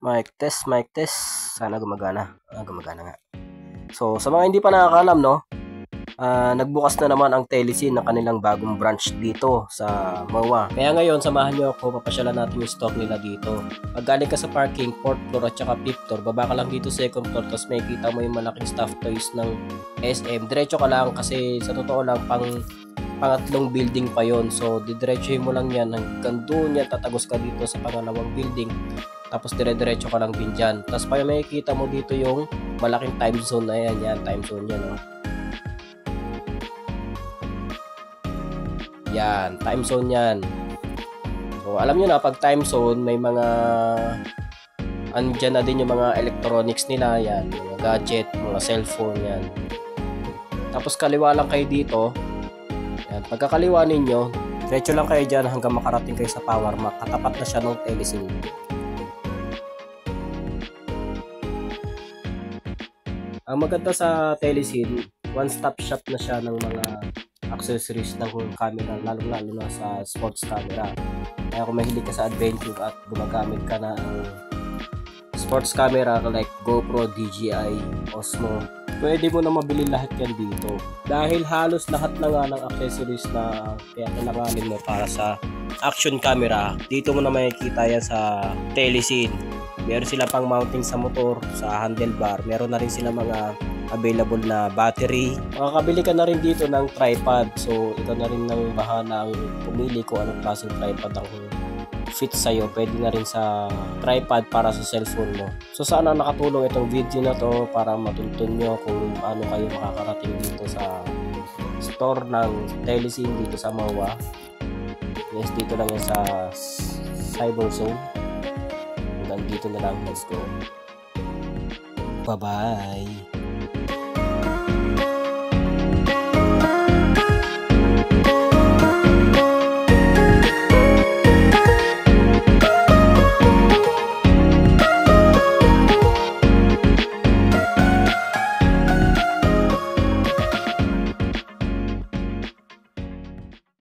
Mic test, mic test. Sana gumagana. Gumagana nga. So, sa mga hindi pa nakakaalam, no? Nagbukas na naman ang Telesin ng kanilang bagong branch dito sa MOA. Kaya ngayon, samahan nyo ako, papasyalan natin yung stock nila dito. Pag galing ka sa parking, 4th floor at saka 5th floor, baba ka lang dito 2nd floor, tapos may kita mo yung malaking stuffed toys ng SM. Diretso ka lang kasi sa totoo lang, pangatlong building pa yon. So, didiretsuhin mo lang yan hanggang doon yan, tatagos ka dito sa pangalawang building. Tapos dire-diretso ka lang din dyan. Tapos pa may makikita mo dito yung malaking time zone na yan. Time zone yan, no? Yan, time zone yan. So, alam nyo na, pag time zone, may mga andyan na din yung mga electronics nila, yan, mga gadget, mga cellphone, yan. Tapos kaliwa lang kayo dito. Yan, pagkakaliwa ninyo, diretso lang kayo dyan hanggang makarating kayo sa Power Mac. Katapat na siya ng Telesin. Ang maganda sa Telesin, one-stop shop na siya ng mga accessories ng camera, lalo na sa sports camera. Kaya kung mahilig ka sa adventure at gumagamit ka na ng sports camera like GoPro, DJI, Osmo, pwede mo na mabili lahat yan dito. Dahil halos lahat na nga ng accessories na kaya kailanganin mo para sa action camera, dito mo na makikita yan sa Telesin. Meron sila pang mounting sa motor, sa handlebar. Meron na rin sila mga available na battery. Makakabili ka na rin dito ng tripod. So, ito na rin ng bahala ang pumili kung anong klaseng tripod ang fit sa'yo. Pwede na rin sa tripod para sa cellphone mo. So, sana nakatulong itong video na to para matuntun nyo kung paano kayo makakarating dito sa store ng Telesin dito sa MOA. Yes, dito lang yan sa Cyberzone. Dito na lang, let's go. Bye-bye.